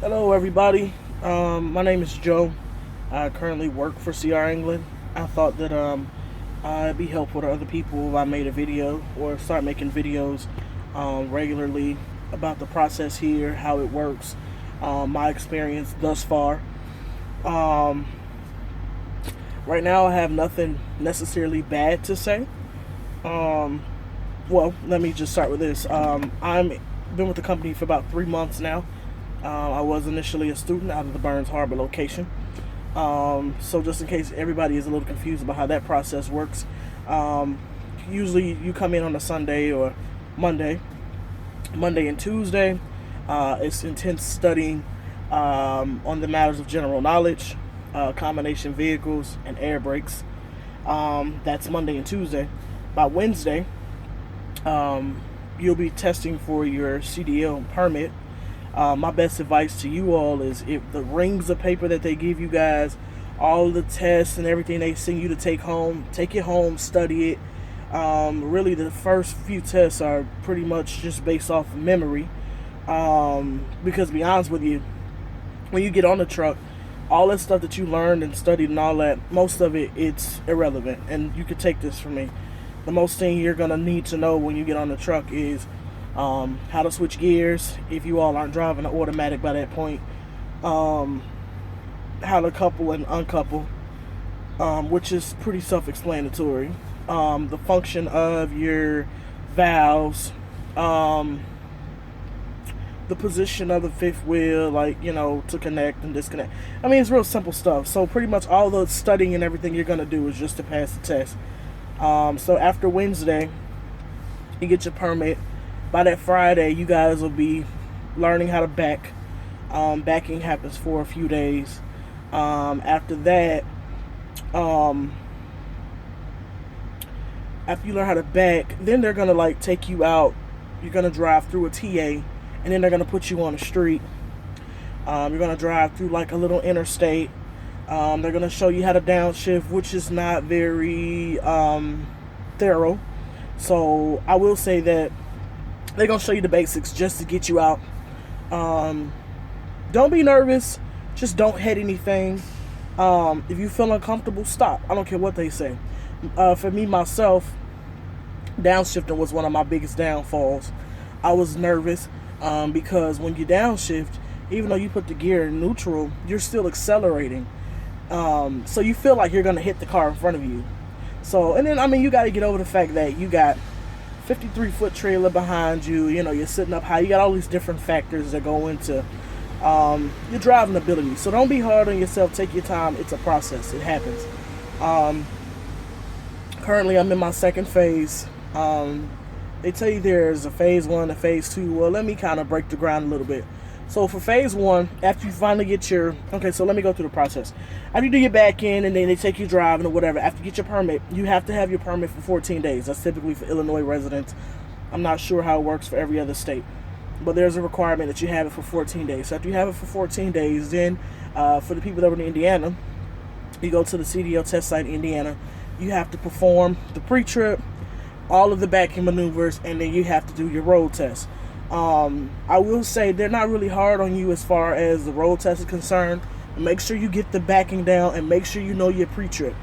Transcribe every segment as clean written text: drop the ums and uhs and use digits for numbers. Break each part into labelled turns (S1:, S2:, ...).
S1: Hello, everybody. My name is Joe. I currently work for CR England. I thought that it'd be helpful to other people if I made a video or start making videos regularly about the process here, how it works, my experience thus far. Um, right now, I have nothing necessarily bad to say. Um, Let me just start with this. I'm been with the company for about 3 months now. I was initially a student out of the Burns Harbor location. So just in case everybody is a little confused about how that process works, um, usually you come in on a Sunday or Monday, Monday and Tuesday. It's intense studying on the matters of general knowledge, combination vehicles, and air brakes. That's Monday and Tuesday. By Wednesday, you'll be testing for your CDL permit. My best advice to you all is if the rings of paper that they give you guys, all the tests and everything they send you to take it home, study it. Really, the first few tests are pretty much just based off of memory. Because to be honest with you, when you get on the truck, all that stuff that you learned and studied and all that, most of it's irrelevant. And you could take this from me. The most thing you're going to need to know when you get on the truck is how to switch gears if you all aren't driving an automatic by that point, how to couple and uncouple, which is pretty self-explanatory, the function of your valves, the position of the fifth wheel, like, to connect and disconnect. I mean, it's real simple stuff. So pretty much all the studying and everything you're going to do is just to pass the test. So after Wednesday, you get your permit. By that Friday, you guys will be learning how to back. Backing happens for a few days. After that, after you learn how to back, then they're gonna take you out. You're gonna drive through a TA, and then they're gonna put you on the street. You're gonna drive through like a little interstate. They're gonna show you how to downshift, which is not very thorough. So I will say that they're going to show you the basics just to get you out. Don't be nervous. Just don't hit anything. If you feel uncomfortable, stop. I don't care what they say. For me, myself, downshifting was one of my biggest downfalls. I was nervous because when you downshift, even though you put the gear in neutral, you're still accelerating. So you feel like you're going to hit the car in front of you. So, and then, you got to get over the fact that you got 53-foot trailer behind you. You're sitting up high. You got all these different factors that go into your driving ability. So don't be hard on yourself. Take your time. It's a process. It happens. Currently, I'm in my second phase. They tell you there's a phase 1 and phase 2. Well, let me kind of break the ground a little bit. So for phase 1, after you finally get your... Okay, so let me go through the process. After you do your back end and then they take you driving or whatever, after you get your permit, you have to have your permit for 14 days. That's typically for Illinois residents. I'm not sure how it works for every other state. But there's a requirement that you have it for 14 days. So after you have it for 14 days, then for the people that were in Indiana, you go to the CDL test site in Indiana. You have to perform the pre-trip, all of the backing maneuvers, and then you have to do your road test. I will say they're not really hard on you as far as the road test is concerned. Make sure you get the backing down and make sure you know your pre-trip.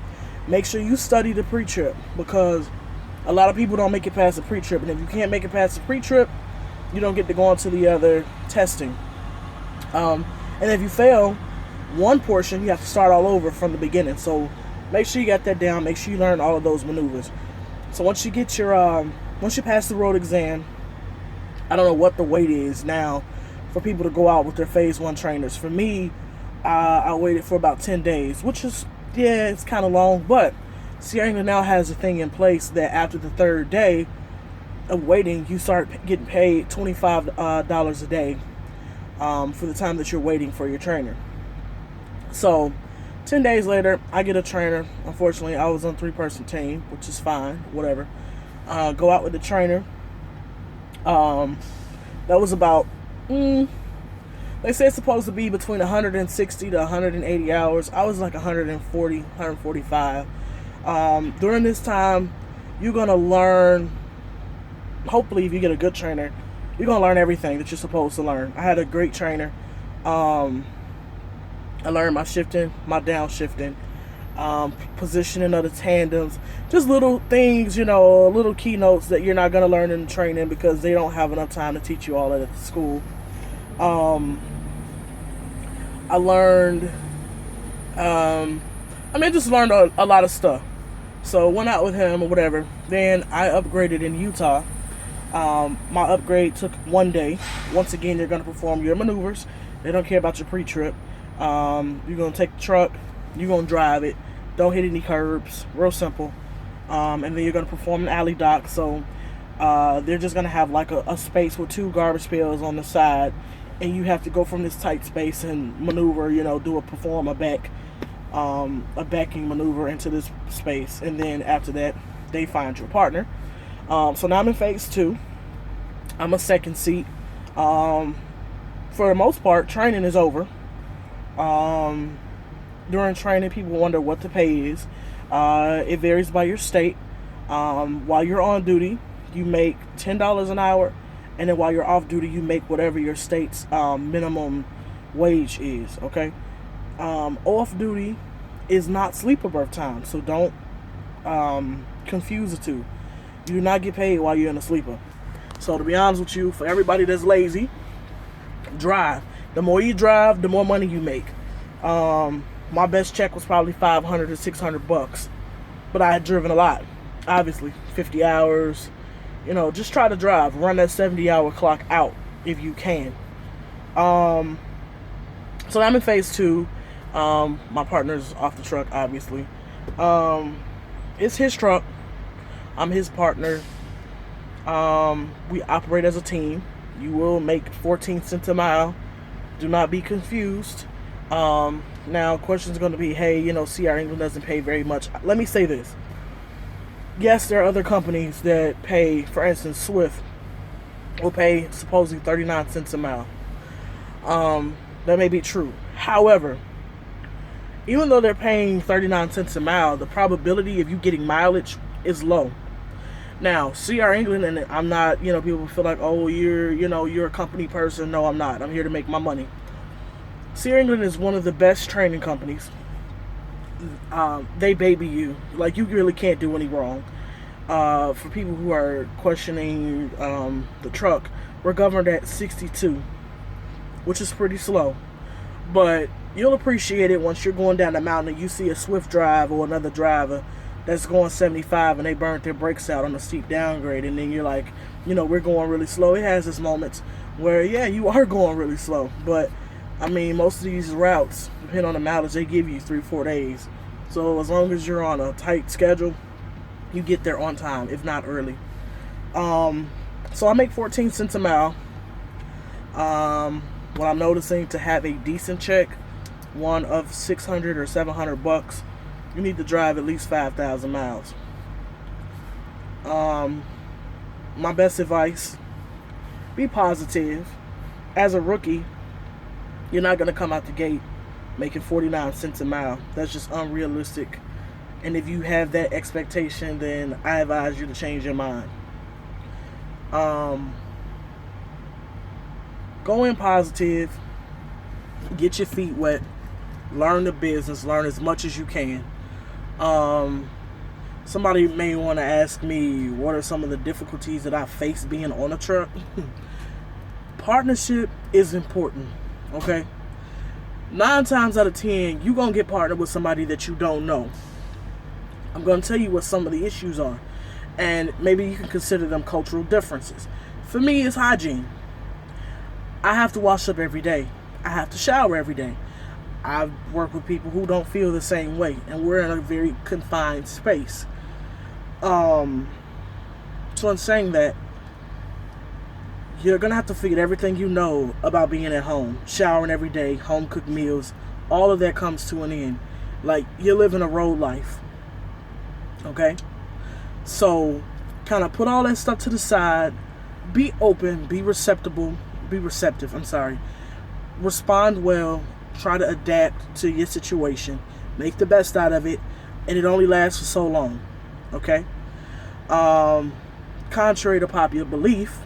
S1: Make sure you study the pre-trip because a lot of people don't make it past the pre-trip. And if you can't make it past the pre-trip, you don't get to go on to the other testing. And if you fail one portion, you have to start all over from the beginning. So make sure you got that down. Make sure you learn all of those maneuvers. So once you get your, once you pass the road exam, I don't know what the wait is now for people to go out with their phase 1 trainers. For me, I waited for about 10 days, which is, it's kind of long, but Sierra England now has a thing in place that after the 3rd day of waiting, you start getting paid $25 a day for the time that you're waiting for your trainer. So 10 days later, I get a trainer. Unfortunately, I was on a 3-person team, which is fine, whatever. Go out with the trainer. That was about, they say it's supposed to be between 160 to 180 hours. I was like 140, 145. During this time, you're going to learn, hopefully if you get a good trainer, you're going to learn everything that you're supposed to learn. I had a great trainer. I learned my shifting, my downshifting, positioning of the tandems, just little things, little keynotes that you're not going to learn in training because they don't have enough time to teach you all that at the school. I learned, I just learned a lot of stuff. So went out with him or whatever. Then I upgraded in Utah. My upgrade took 1 day. Once again, you're going to perform your maneuvers. They don't care about your pre-trip. You're going to take the truck. You're going to drive it. Don't hit any curbs. Real simple. And then you're going to perform an alley dock. So they're just going to have like a space with 2 garbage pails on the side. And you have to go from this tight space and maneuver, perform a backing maneuver into this space. And then after that, they find your partner. So now I'm in phase 2. I'm a second seat. For the most part, training is over. During training, people wonder what the pay is. It varies by your state. While you're on duty, you make $10 an hour. And then while you're off duty, you make whatever your state's minimum wage is, okay? Off duty is not sleeper berth time, so don't confuse the two. You do not get paid while you're in a sleeper. So to be honest with you, for everybody that's lazy, drive. The more you drive, the more money you make. My best check was probably $500 to $600, but I had driven a lot. Obviously, 50 hours. Just try to drive. Run that 70-hour clock out if you can. So I'm in phase 2. My partner's off the truck, obviously. It's his truck. I'm his partner. We operate as a team. You will make 14 cents a mile. Do not be confused. Now, question's going to be, hey, CR England doesn't pay very much. Let me say this. Yes, there are other companies that pay, for instance, Swift will pay supposedly 39 cents a mile. That may be true. However, even though they're paying 39 cents a mile, the probability of you getting mileage is low. Now, CR England, and I'm not, people feel like, oh, you're a company person. No, I'm not. I'm here to make my money. CR England is one of the best training companies. They baby you. Like, you really can't do any wrong. For people who are questioning the truck, we're governed at 62, which is pretty slow. But you'll appreciate it once you're going down the mountain and you see a Swift drive or another driver that's going 75 and they burnt their brakes out on a steep downgrade, and then you're like, we're going really slow. It has its moments where, yeah, you are going really slow, but most of these routes, depending on the mileage, they give you 3-4 days. So as long as you're on a tight schedule, you get there on time, if not early. So I make 14 cents a mile. What I'm noticing, to have a decent check, one of $600 or $700, you need to drive at least 5,000 miles. My best advice, be positive. As a rookie, you're not going to come out the gate making 49 cents a mile. That's just unrealistic. And if you have that expectation, then I advise you to change your mind. Go in positive. Get your feet wet. Learn the business. Learn as much as you can. Somebody may want to ask me, what are some of the difficulties that I face being on a truck? Partnership is important. Okay? 9 times out of 10, you're going to get partnered with somebody that you don't know. I'm going to tell you what some of the issues are. And maybe you can consider them cultural differences. For me, it's hygiene. I have to wash up every day. I have to shower every day. I work with people who don't feel the same way. And we're in a very confined space. So in saying that, you're going to have to forget everything you know about being at home. Showering every day, home-cooked meals. All of that comes to an end. Like, you're living a road life. Okay? So, kind of put all that stuff to the side. Be open. Be receptive. Respond well. Try to adapt to your situation. Make the best out of it. And it only lasts for so long. Okay? Contrary to popular belief,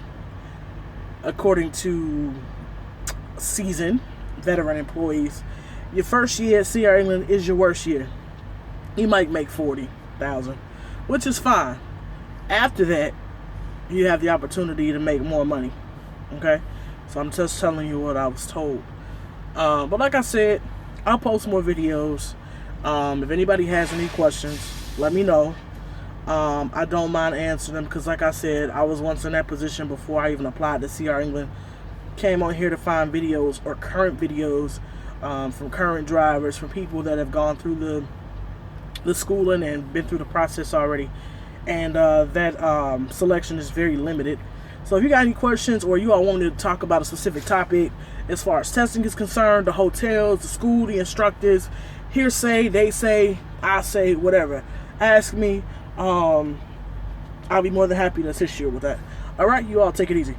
S1: according to Season, veteran employees. Your first year at CR England is your worst year. You might make $40,000, which is fine. After that, you have the opportunity to make more money. Okay, so I'm just telling you what I was told. But like I said, I'll post more videos. If anybody has any questions, let me know. I don't mind answering them because, like I said, I was once in that position before I even applied to CR England. Came on here to find videos or current videos from current drivers, from people that have gone through the schooling and been through the process already. And that selection is very limited. So if you got any questions or you all want to talk about a specific topic as far as testing is concerned, the hotels, the school, the instructors, hearsay, they say, I say, whatever, ask me. I'll be more than happy to assist you with that. All right, you all take it easy.